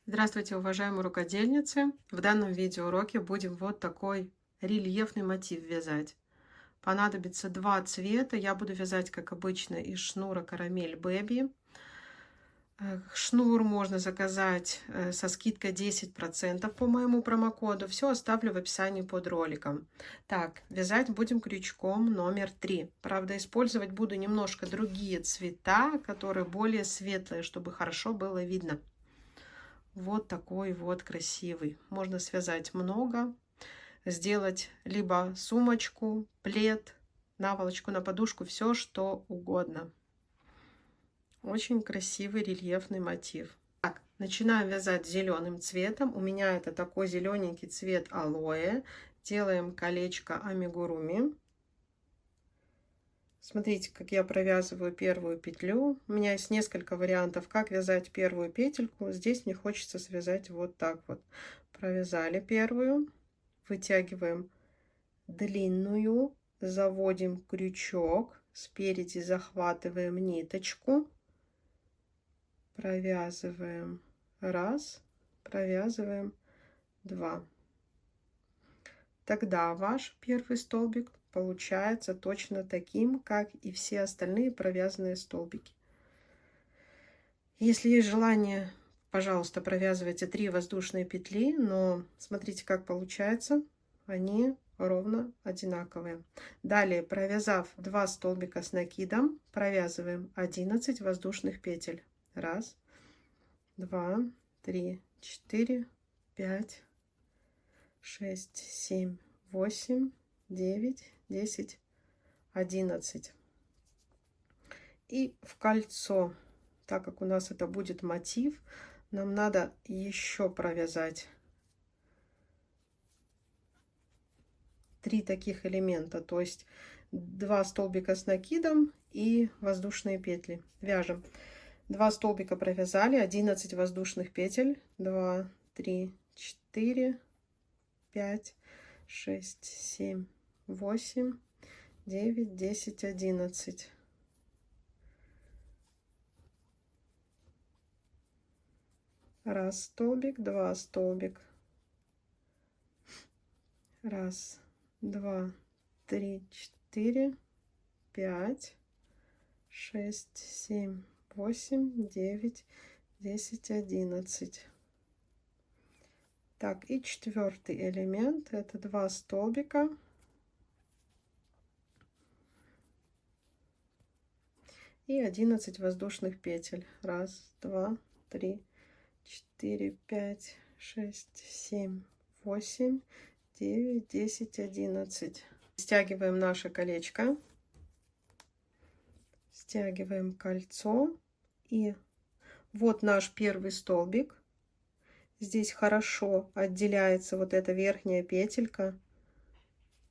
Здравствуйте, уважаемые рукодельницы! В данном видеоуроке будем вот такой рельефный мотив вязать. Понадобится два цвета. Я буду вязать, как обычно, из шнура Карамель Бэби. Шнур можно заказать со скидкой 10% по моему промокоду. Все оставлю в описании под роликом. Так, вязать будем крючком номер 3. Правда, использовать буду немножко другие цвета, которые более светлые, чтобы хорошо было видно. Вот такой вот красивый. Можно связать много, сделать либо сумочку, плед, наволочку на подушку, все что угодно. Очень красивый рельефный мотив. Так, начинаем вязать зеленым цветом. У меня это такой зелененький цвет алоэ. Делаем колечко амигуруми. Смотрите, как я провязываю первую петлю. У меня есть несколько вариантов, как вязать первую петельку. Здесь мне хочется связать вот так вот. Провязали первую, вытягиваем длинную, заводим крючок, спереди захватываем ниточку, провязываем раз, провязываем два. Тогда ваш первый столбик получается точно таким, как и все остальные провязанные столбики. Если есть желание, пожалуйста, провязывайте 3 воздушные петли, но смотрите, как получается. Они ровно одинаковые. Далее, провязав 2 столбика с накидом, провязываем 11 воздушных петель. Раз, два, три, 4, 5, 6, 7, 8, 9, 10, 11. И в кольцо, так как у нас это будет мотив, нам надо еще провязать 3 таких элемента, то есть 2 столбика с накидом и воздушные петли. Вяжем. 2 столбика провязали, 11 воздушных петель, 2, 3, 4, 5, 6, 7, 8, 9, 10, 11. Раз столбик, 2 столбик. Раз, два, 3, 4, 5, 6, 7, 8, 9, 10, 11. Так, и четвертый элемент, это 2 столбика и 11 воздушных петель. Раз, два, 3, 4, 5, 6, 7, 8, 9, 10, 11. Стягиваем наше колечко, стягиваем кольцо, и вот наш первый столбик. Здесь хорошо отделяется вот эта верхняя петелька.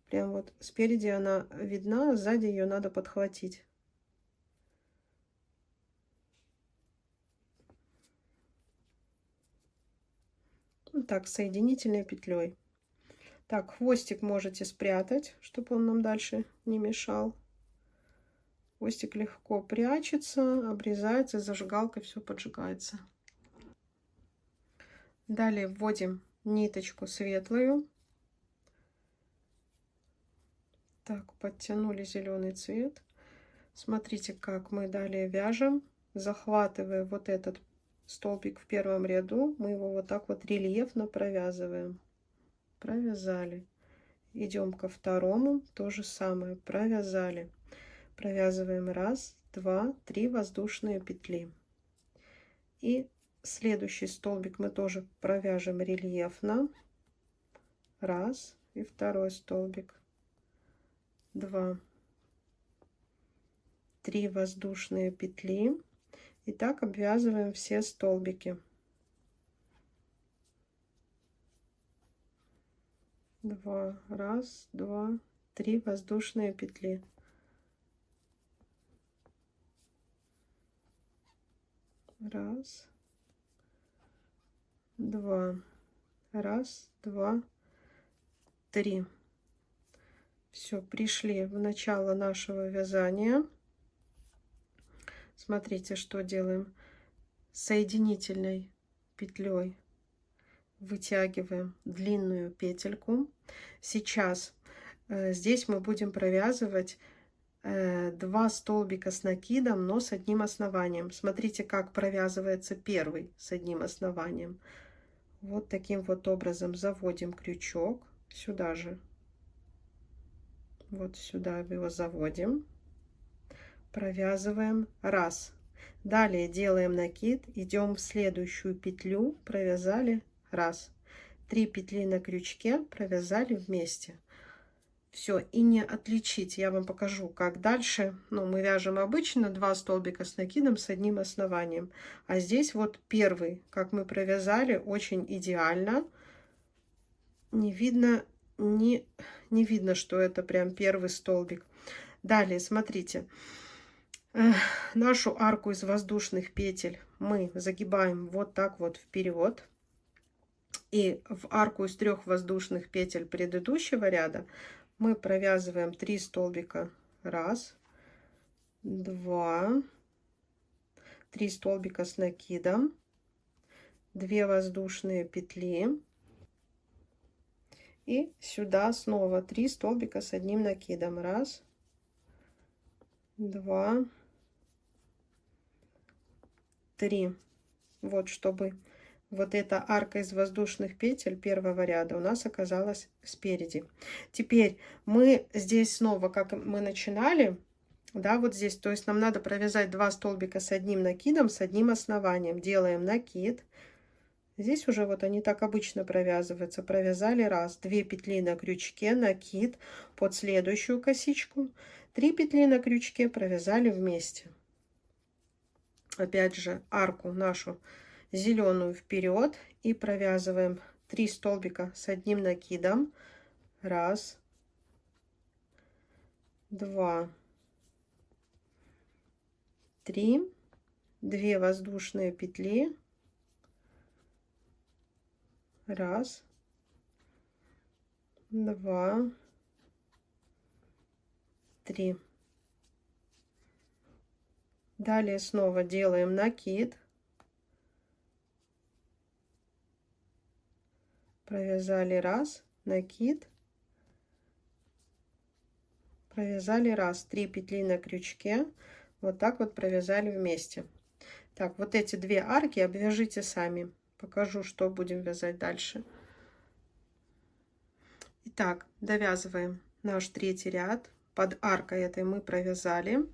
Прям вот спереди она видна, а сзади ее надо подхватить. Вот так, соединительной петлей. Так, хвостик можете спрятать, чтобы он нам дальше не мешал. Хвостик легко прячется, обрезается, зажигалкой все поджигается. Далее вводим ниточку светлую. Так, подтянули зеленый цвет. Смотрите, как мы далее вяжем, захватывая вот этот столбик в первом ряду, мы его вот так вот рельефно провязываем. Провязали. Идем ко второму, то же самое, провязали. Провязываем раз, два, 3 воздушные петли. И следующий столбик мы тоже провяжем рельефно. Раз, и второй столбик. 2, 3 воздушные петли. И так обвязываем все столбики. 2, раз, 2, 3 воздушные петли. Раз, 2, раз, 2, 3. Все, пришли в начало нашего вязания. Смотрите, что делаем. Соединительной петлей вытягиваем длинную петельку. Сейчас здесь мы будем провязывать 2 столбика с накидом, но с одним основанием. Смотрите, как провязывается первый с одним основанием. Вот таким вот образом заводим крючок сюда же. Вот сюда его заводим. Провязываем раз. Далее делаем накид, идем в следующую петлю, провязали раз. 3 петли на крючке провязали вместе. Все, и не отличить. Я вам покажу, как дальше. Ну, мы вяжем обычно 2 столбика с накидом с одним основанием. А здесь вот первый, как мы провязали, очень идеально. Не видно, не видно, что это прям первый столбик. Далее, смотрите. Нашу арку из воздушных петель мы загибаем вот так вот вперед. И в арку из 3 воздушных петель предыдущего ряда мы провязываем 3 столбика. Раз, два, 3 столбика с накидом, 2 воздушные петли. И сюда снова 3 столбика с одним накидом. Раз, два, 3. Вот, чтобы вот эта арка из воздушных петель первого ряда у нас оказалась спереди. Теперь мы здесь снова, как мы начинали, да, вот здесь, то есть нам надо провязать 2 столбика с одним накидом, с одним основанием. Делаем накид. Здесь уже вот они так обычно провязываются. Провязали раз, 2 петли на крючке, накид под следующую косичку, 3 петли на крючке, провязали вместе. Опять же арку нашу зеленую вперед и провязываем 3 столбика с одним накидом. Раз, два, 3, 2 воздушные петли. Раз, два, 3. Далее снова делаем накид. Провязали раз, накид. Провязали раз, 3 петли на крючке. Вот так вот провязали вместе. Так, вот эти 2 арки обвяжите сами. Покажу, что будем вязать дальше. Итак, довязываем наш 3-й ряд. Под аркой этой мы провязали.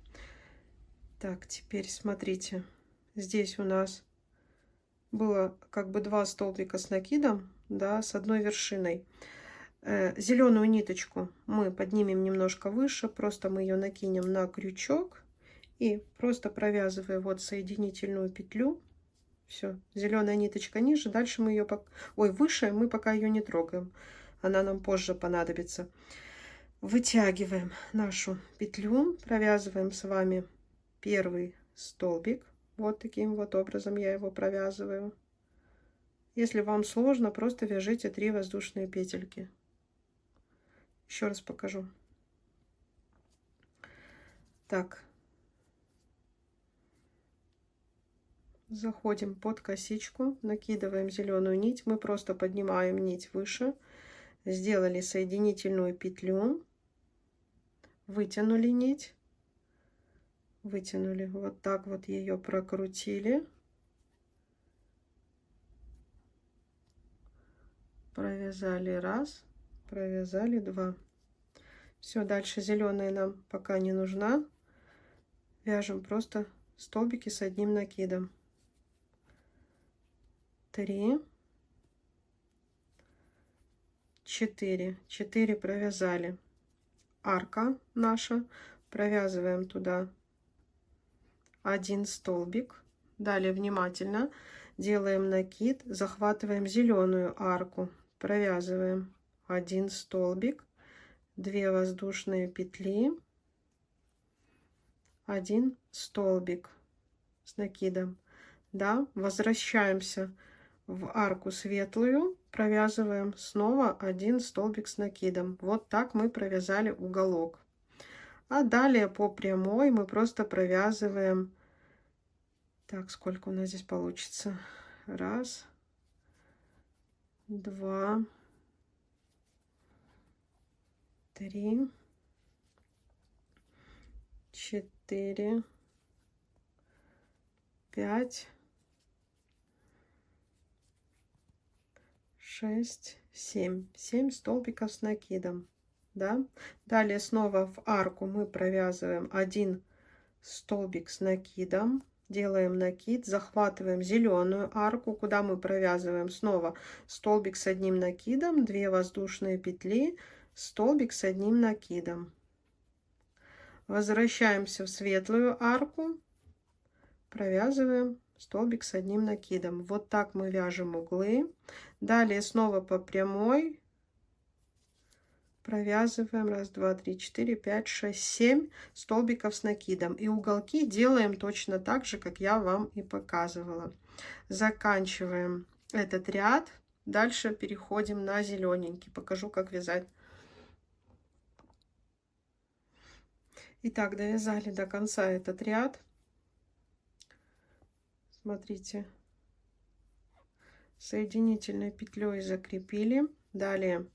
Так, теперь смотрите. Здесь у нас было как бы 2 столбика с накидом, да, с одной вершиной. Зеленую ниточку мы поднимем немножко выше, просто мы ее накинем на крючок и просто провязывая вот соединительную петлю. Все, зеленая ниточка ниже, дальше мы ее, выше, мы пока ее не трогаем, она нам позже понадобится. Вытягиваем нашу петлю, провязываем с вами первый столбик. Вот таким вот образом я его провязываю. Если вам сложно, просто вяжите 3 воздушные петельки. Еще раз покажу. Так. Заходим под косичку, накидываем зеленую нить. Мы просто поднимаем нить выше. Сделали соединительную петлю. Вытянули нить. Вытянули. Вот так вот ее прокрутили. Провязали раз, провязали 2. Все, дальше зеленая нам пока не нужна. Вяжем просто столбики с одним накидом. 3, 4. 4 провязали. Арка наша. Провязываем туда 1 столбик. Далее внимательно делаем накид, захватываем зеленую арку. Провязываем 1 столбик, 2 воздушные петли, 1 столбик с накидом. Да, возвращаемся в арку светлую, провязываем снова 1 столбик с накидом. Вот так мы провязали уголок. А далее по прямой мы просто провязываем. Так, сколько у нас здесь получится? Раз, 2, 3, 4, 5, 6, 7. 7 столбиков с накидом. Да? Далее снова в арку мы провязываем 1 столбик с накидом. Делаем накид, захватываем зеленую арку, куда мы провязываем снова столбик с одним накидом, 2 воздушные петли, столбик с одним накидом. Возвращаемся в светлую арку, провязываем столбик с одним накидом. Вот так мы вяжем углы. Далее снова по прямой провязываем 1, 2, 3, 4, 5, 6, 7 столбиков с накидом. И уголки делаем точно так же, как я вам и показывала. Заканчиваем этот ряд. Дальше переходим на зелененький. Покажу, как вязать. Итак, довязали до конца этот ряд. Смотрите, соединительной петлей закрепили. Далее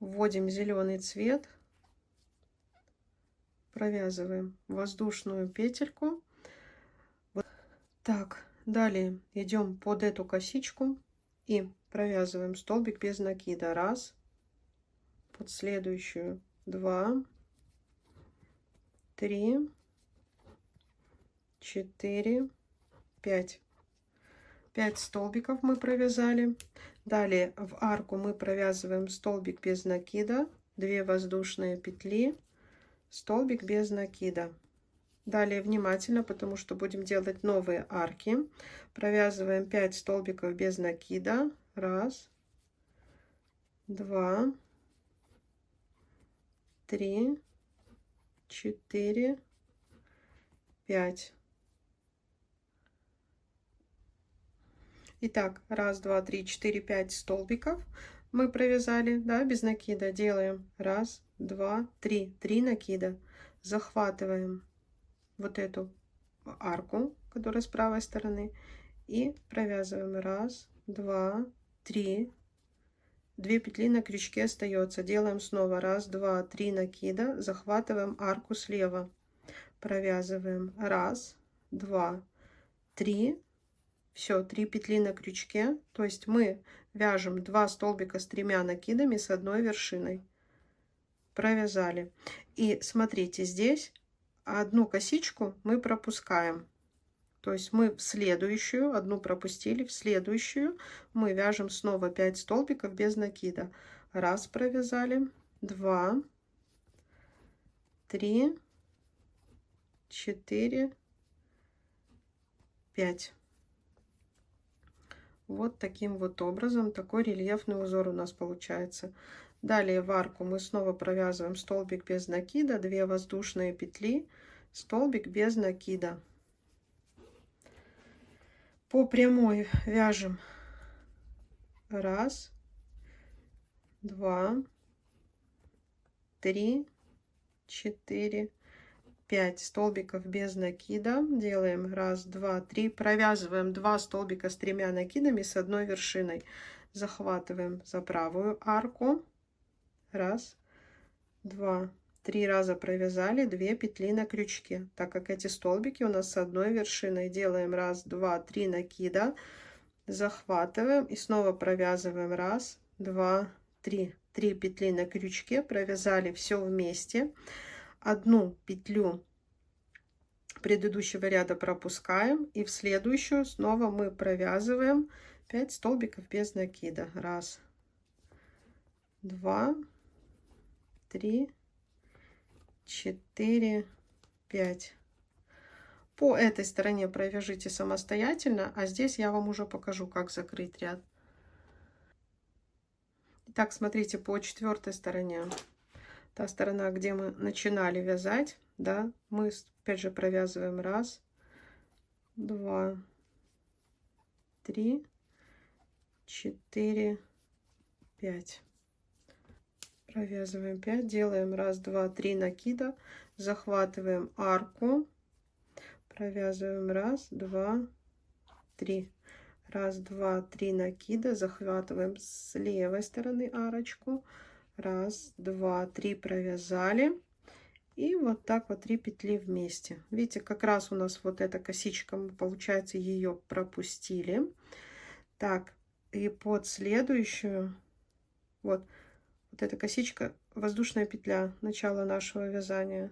вводим зеленый цвет, провязываем воздушную петельку. Вот так, далее идем под эту косичку и провязываем столбик без накида. 1, под следующую 2, 3, 4, 5. 5 столбиков мы провязали. Далее в арку мы провязываем столбик без накида, 2 воздушные петли, столбик без накида. Далее внимательно, потому что будем делать новые арки. Провязываем 5 столбиков без накида. 1, 2, 3, 4, 5. Итак, 1, 2, 3, 4, 5 столбиков мы провязали, да, без накида. Делаем 1, 2, 3, 3 накида. Захватываем вот эту арку, которая с правой стороны, и провязываем 1, 2, 3. 2 петли на крючке остается. Делаем снова 1, 2, 3 накида. Захватываем арку слева. Провязываем 1, 2, 3. Все, 3 петли на крючке, то есть мы вяжем 2 столбика с 3 накидами с одной вершиной. Провязали. И смотрите, здесь одну косичку мы пропускаем. То есть мы в следующую, одну пропустили, в следующую мы вяжем снова 5 столбиков без накида. 1 провязали, 2, 3, 4, 5. Вот таким вот образом, такой рельефный узор у нас получается. Далее в арку мы снова провязываем столбик без накида, 2 воздушные петли, столбик без накида. По прямой вяжем 1, 2, 3, 4, 5 столбиков без накида. Делаем 1, 2, 3. Провязываем 2 столбика с 3 накидами с одной вершиной. Захватываем за правую арку. 1, 2, 3 раза провязали, 2 петли на крючке. Так как эти столбики у нас с одной вершиной, делаем 1, 2, 3 накида. Захватываем и снова провязываем 1, 2, 3. 3 петли на крючке. Провязали все вместе. Одну петлю предыдущего ряда пропускаем, и в следующую снова мы провязываем 5 столбиков без накида. 1, 2, 3, 4, 5. По этой стороне провяжите самостоятельно, а здесь я вам уже покажу, как закрыть ряд. Итак, смотрите, по 4-й стороне. Та сторона, где мы начинали вязать, да, мы опять же провязываем 1, 2, 3, 4, 5. Провязываем 5, делаем 1, 2, 3 накида, захватываем арку, провязываем 1, 2, 3. Раз, два, три накида. Захватываем с левой стороны арочку. Раз, два, три провязали. И вот так вот 3 петли вместе. Видите, как раз у нас вот эта косичка, получается, ее пропустили. Так, и под следующую, вот эта косичка, воздушная петля, начало нашего вязания.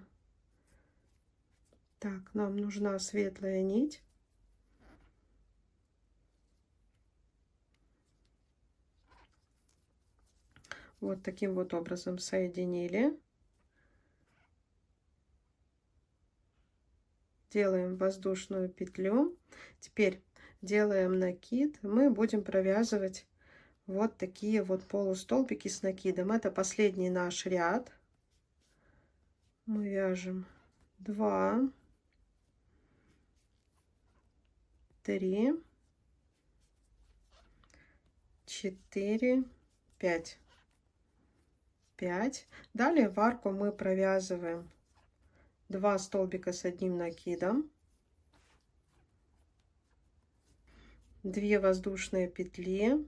Так, нам нужна светлая нить. Вот таким вот образом соединили. Делаем воздушную петлю. Теперь делаем накид. Мы будем провязывать вот такие вот полустолбики с накидом. Это последний наш ряд. Мы вяжем 2, 3, 4, 5. 5. Далее в арку мы провязываем 2 столбика с одним накидом, 2 воздушные петли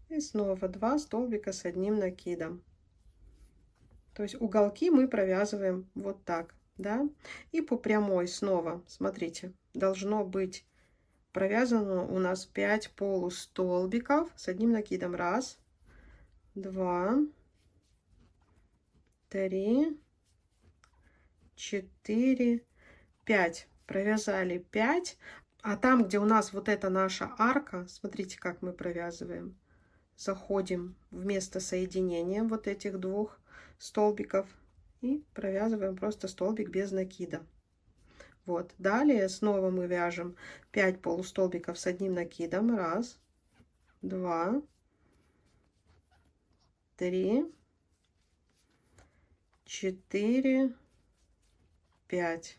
и снова 2 столбика с одним накидом. То есть уголки мы провязываем вот так, да, и по прямой снова, смотрите, должно быть провязано у нас 5 полустолбиков с одним накидом. Раз, 2, 3, 4, 5. Провязали 5. А там, где у нас вот эта наша арка, смотрите, как мы провязываем. Заходим в место соединения вот этих двух столбиков и провязываем просто столбик без накида. Вот. Далее снова мы вяжем 5 полустолбиков с одним накидом. Раз, 2, 3, 4, 5.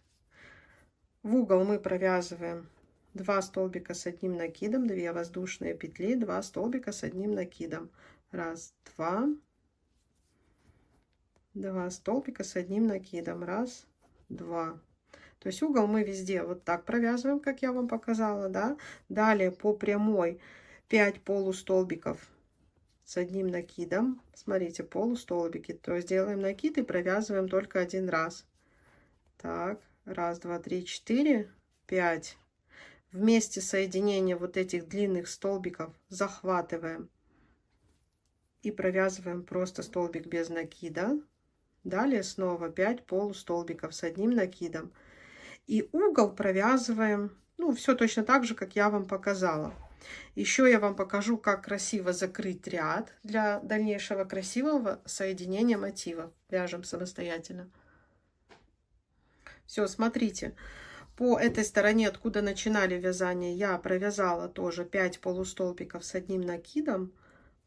В угол мы провязываем 2 столбика с одним накидом, 2 воздушные петли, 2 столбика с одним накидом. Раз, 2, 2 столбика с одним накидом. Раз, 2. То есть угол мы везде вот так провязываем, как я вам показала, да. Далее по прямой 5 полустолбиков с одним накидом. Смотрите, полустолбики. То есть делаем накид и провязываем только один раз. Так, раз, два, три, 4, 5. В месте соединения вот этих длинных столбиков захватываем и провязываем просто столбик без накида. Далее снова 5 полустолбиков с одним накидом. И угол провязываем, ну, все точно так же, как я вам показала. Еще я вам покажу, как красиво закрыть ряд для дальнейшего красивого соединения мотивов. Вяжем самостоятельно. Все, смотрите. По этой стороне, откуда начинали вязание, я провязала тоже 5 полустолбиков с одним накидом.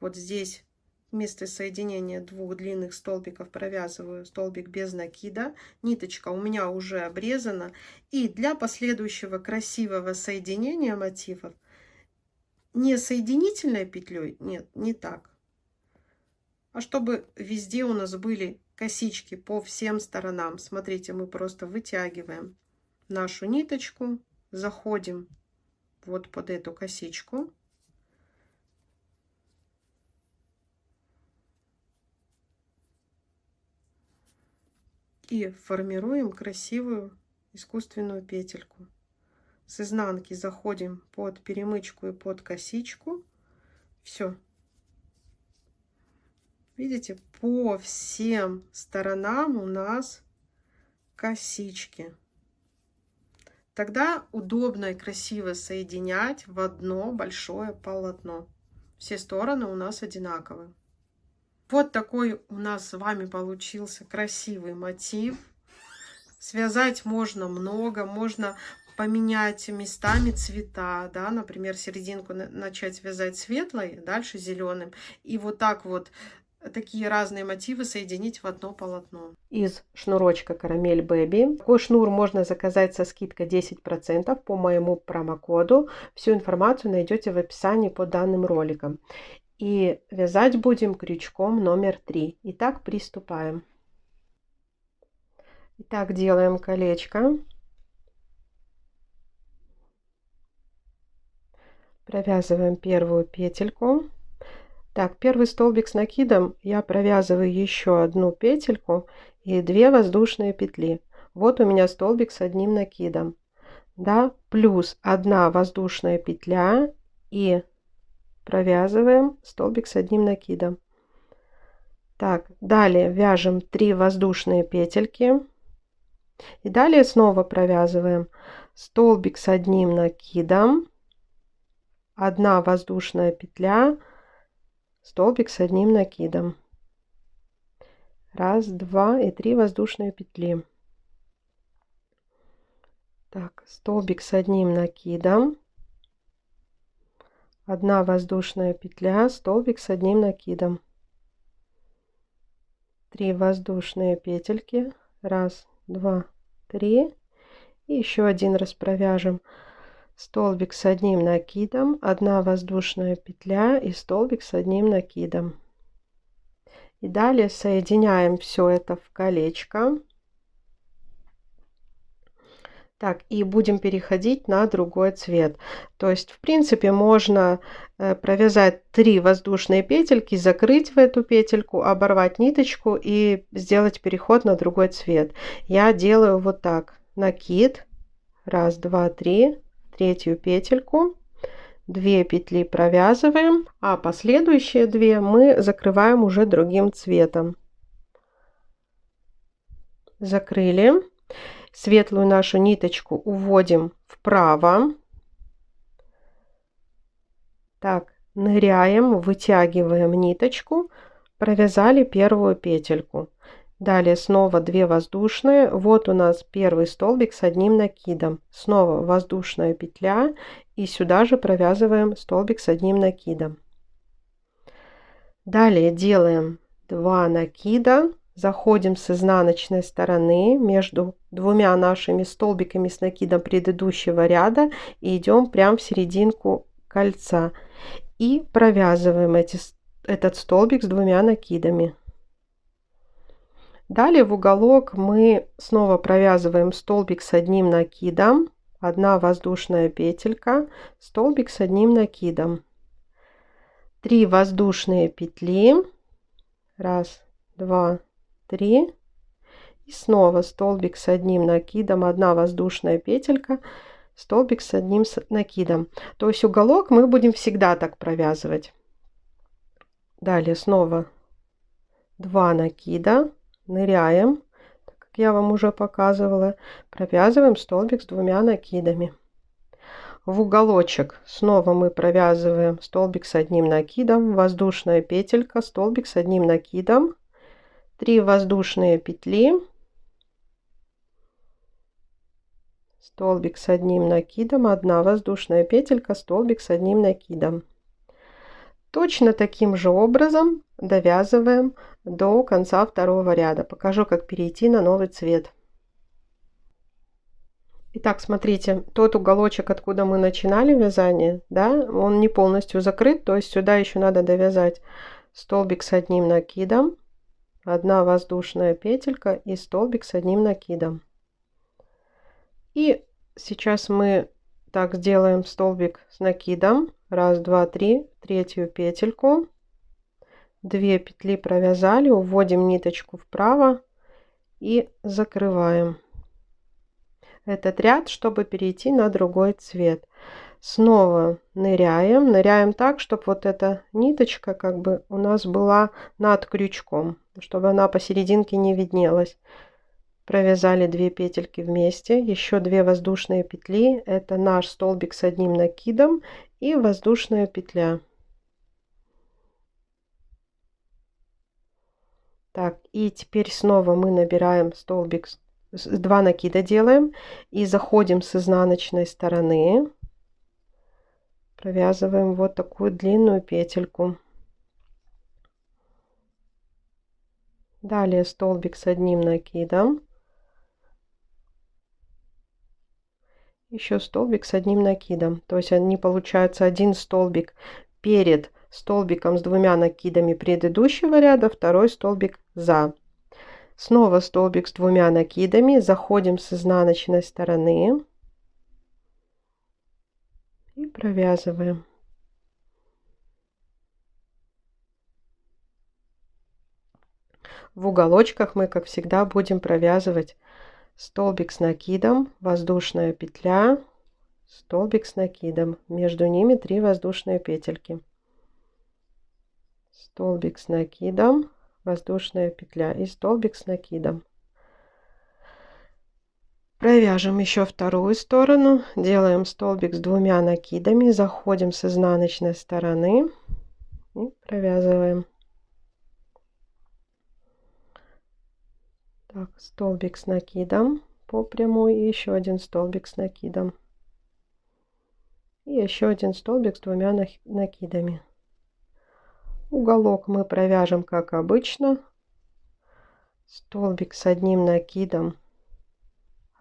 Вот здесь вместо соединения двух длинных столбиков провязываю столбик без накида. Ниточка у меня уже обрезана. И для последующего красивого соединения мотивов не соединительной петлей, нет, не так, а чтобы везде у нас были косички по всем сторонам. Смотрите, мы просто вытягиваем нашу ниточку, заходим вот под эту косичку. И формируем красивую искусственную петельку. С изнанки заходим под перемычку и под косичку. Все. Видите, по всем сторонам у нас косички. Тогда удобно и красиво соединять в одно большое полотно. Все стороны у нас одинаковые. Вот такой у нас с вами получился красивый мотив. Связать можно много, можно поменять местами цвета, да, например, серединку начать вязать светлой, дальше зеленым, и вот так вот такие разные мотивы соединить в одно полотно. Из шнурочка Карамель Бэби. Такой шнур можно заказать со скидкой 10% по моему промокоду. Всю информацию найдете в описании под данным роликом. И вязать будем крючком номер 3. Итак, приступаем. Итак, делаем колечко. Провязываем первую петельку. Так, первый столбик с накидом я провязываю еще одну петельку и 2 воздушные петли. Вот у меня столбик с одним накидом. Да, плюс 1 воздушная петля и провязываем столбик с одним накидом. Так, далее вяжем 3 воздушные петельки. И далее снова провязываем столбик с одним накидом, 1 воздушная петля, столбик с одним накидом. Раз, два и 3 воздушные петли. Так, столбик с одним накидом, 1 воздушная петля, столбик с одним накидом. 3 воздушные петельки. Раз, два, 3. И еще один раз провяжем. Столбик с одним накидом, 1 воздушная петля и столбик с одним накидом. И далее соединяем все это в колечко. Так, и будем переходить на другой цвет. То есть, в принципе, можно провязать 3 воздушные петельки, закрыть в эту петельку, оборвать ниточку и сделать переход на другой цвет. Я делаю вот так. Накид. Раз, два, 3. Третью петельку. 2 петли провязываем, а последующие 2 мы закрываем уже другим цветом. Закрыли. Светлую нашу ниточку уводим вправо. Так, ныряем, вытягиваем ниточку, провязали первую петельку. Далее снова 2 воздушные. Вот у нас первый столбик с одним накидом. Снова воздушная петля и сюда же провязываем столбик с одним накидом. Далее делаем 2 накида. Заходим с изнаночной стороны между 2 нашими столбиками с накидом предыдущего ряда и идем прямо в серединку кольца. И провязываем этот столбик с 2 накидами. Далее в уголок мы снова провязываем столбик с одним накидом, 1 воздушная петелька, столбик с одним накидом. 3 воздушные петли. Раз, два, 3. И снова столбик с одним накидом, 1 воздушная петелька, столбик с одним накидом. То есть уголок мы будем всегда так провязывать. Далее снова 2 накида, ныряем, так как я вам уже показывала, провязываем столбик с 2 накидами. В уголочек снова мы провязываем столбик с одним накидом, воздушная петелька, столбик с одним накидом, 3 воздушные петли, столбик с одним накидом, 1 воздушная петелька, столбик с одним накидом. Точно таким же образом довязываем до конца второго ряда. Покажу, как перейти на новый цвет. Итак, смотрите, тот уголочек, откуда мы начинали вязание, да, он не полностью закрыт, то есть сюда еще надо довязать столбик с одним накидом, 1 воздушная петелька и столбик с одним накидом. И сейчас мы так сделаем столбик с накидом. Раз, два, 3, третью петельку, 2 петли провязали, уводим ниточку вправо и закрываем этот ряд, чтобы перейти на другой цвет. Снова ныряем так, чтобы вот эта ниточка как бы у нас была над крючком, чтобы она посерединке не виднелась. Провязали 2 петельки вместе, еще 2 воздушные петли, это наш столбик с одним накидом и воздушная петля. Так, и теперь снова мы набираем столбик, 2 накида делаем и заходим с изнаночной стороны, провязываем вот такую длинную петельку. Далее столбик с одним накидом, еще столбик с одним накидом, то есть они получается один столбик перед столбиком с 2 накидами предыдущего ряда, второй столбик за. Снова столбик с 2 накидами, заходим с изнаночной стороны и провязываем В уголочках мы, как всегда, будем провязывать столбик с накидом, воздушная петля, столбик с накидом. Между ними 3 воздушные петельки. Столбик с накидом, воздушная петля и столбик с накидом. Провяжем еще вторую сторону, делаем столбик с 2 накидами, заходим с изнаночной стороны и провязываем. Так, столбик с накидом по прямой и еще один столбик с накидом. И еще один столбик с 2 накидами. Уголок мы провяжем как обычно. Столбик с 1 накидом,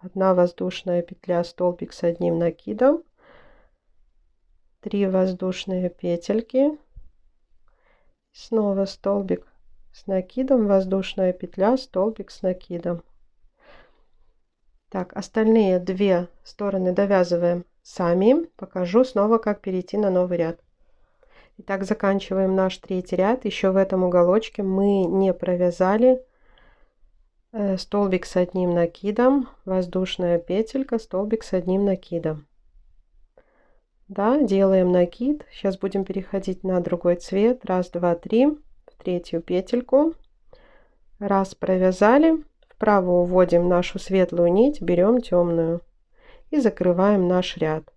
1 воздушная петля, столбик с 1 накидом, 3 воздушные петельки, снова столбик с накидом, воздушная петля, столбик с накидом. Так, остальные 2 стороны довязываем сами. Покажу снова, как перейти на новый ряд. Итак, заканчиваем наш 3-й ряд. Еще в этом уголочке мы не провязали столбик с 1 накидом, воздушная петелька, столбик с 1 накидом. Да, делаем накид. Сейчас будем переходить на другой цвет. 1, 2, 3. В 3-ю петельку. Раз провязали. Вправо уводим нашу светлую нить, берем темную и закрываем наш ряд.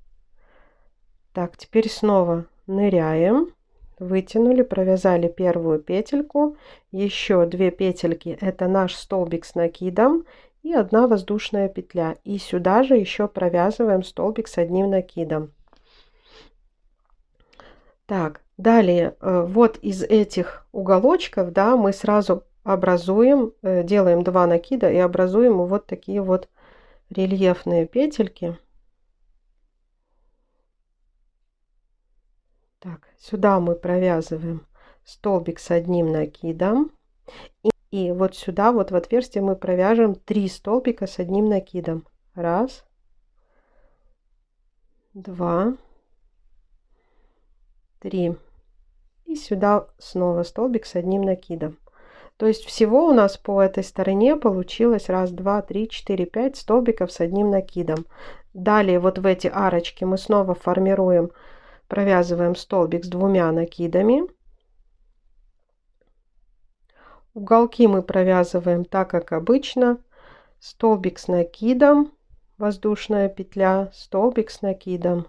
Так, теперь снова ныряем. Вытянули, провязали первую петельку, еще 2 петельки, это наш столбик с накидом и 1 воздушная петля. И сюда же еще провязываем столбик с 1 накидом. Так, далее вот из этих уголочков, да, мы сразу образуем, делаем 2 накида и образуем вот такие вот рельефные петельки. Так, сюда мы провязываем столбик с 1 накидом. И вот сюда, вот в отверстие мы провяжем 3 столбика с 1 накидом. 1, 2, 3. И сюда снова столбик с 1 накидом. То есть всего у нас по этой стороне получилось 1, 2, 3, 4, 5 столбиков с 1 накидом. Далее вот в эти арочки мы снова формируем, провязываем столбик с 2 накидами. Уголки мы провязываем так, как обычно. Столбик с накидом, воздушная петля, столбик с накидом.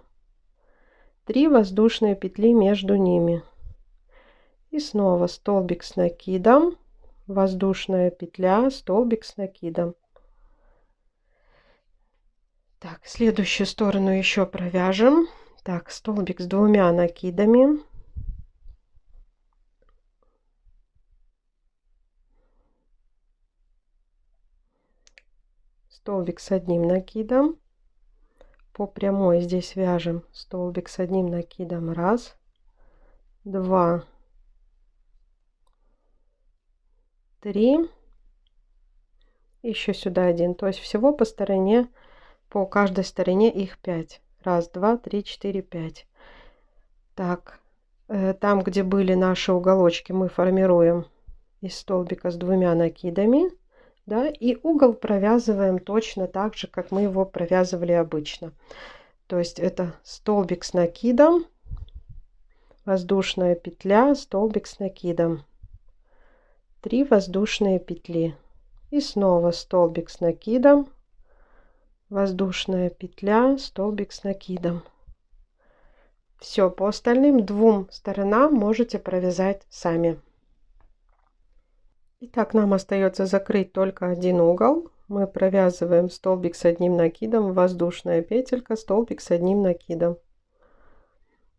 3 воздушные петли между ними. И снова столбик с накидом, воздушная петля, столбик с накидом. Так, следующую сторону еще провяжем. Так, столбик с 2 накидами. Столбик с 1 накидом. По прямой здесь вяжем столбик с 1 накидом. 1, 2, 3. Еще сюда 1. То есть всего по стороне, по каждой стороне их 5. 1, 2, 3, 4, 5. Так, там, где были наши уголочки, мы формируем из столбика с 2 накидами. Да, и угол провязываем точно так же, как мы его провязывали обычно. То есть это столбик с накидом, воздушная петля, столбик с накидом. 3 воздушные петли. И снова столбик с накидом, воздушная петля, столбик с накидом. Все, по остальным 2 сторонам можете провязать сами. Итак, нам остается закрыть только один угол. Мы провязываем столбик с 1 накидом, воздушная петелька, столбик с 1 накидом.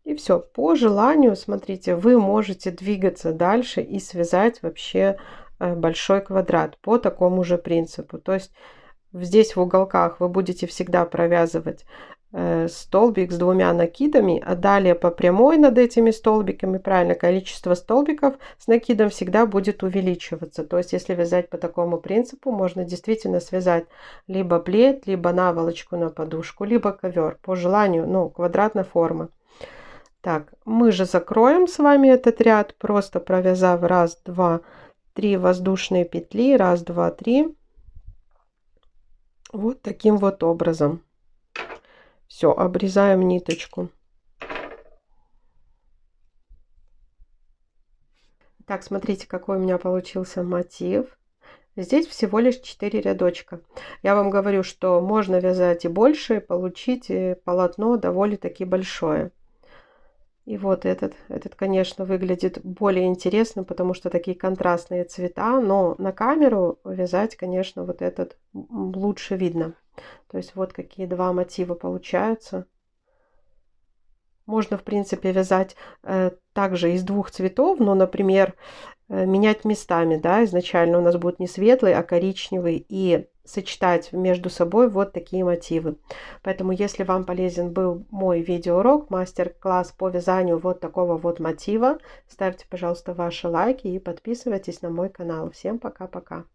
И все. По желанию, смотрите, вы можете двигаться дальше и связать вообще большой квадрат по такому же принципу. То есть здесь в уголках вы будете всегда провязывать столбик с 2 накидами, а далее по прямой над этими столбиками, правильно, количество столбиков с накидом всегда будет увеличиваться. То есть если вязать по такому принципу, можно действительно связать либо плед, либо наволочку на подушку, либо ковер, по желанию, ну, квадратной формы. Так, мы же закроем с вами этот ряд, просто провязав 1, 2, 3 воздушные петли, 1, 2, 3, вот таким вот образом. Все, обрезаем ниточку. Так, смотрите, какой у меня получился мотив. Здесь всего лишь 4 рядочка. Я вам говорю, что можно вязать и больше, и получить полотно довольно-таки большое. И вот этот, конечно, выглядит более интересно, потому что такие контрастные цвета, но на камеру вязать, конечно, вот этот лучше видно. То есть вот какие два мотива получаются. Можно, в принципе, вязать также из двух цветов, но, например, менять местами, да, изначально у нас будет не светлый, а коричневый, и сочетать между собой вот такие мотивы. Поэтому, если вам полезен был мой видеоурок, мастер-класс по вязанию вот такого вот мотива, ставьте, пожалуйста, ваши лайки и подписывайтесь на мой канал. Всем пока-пока!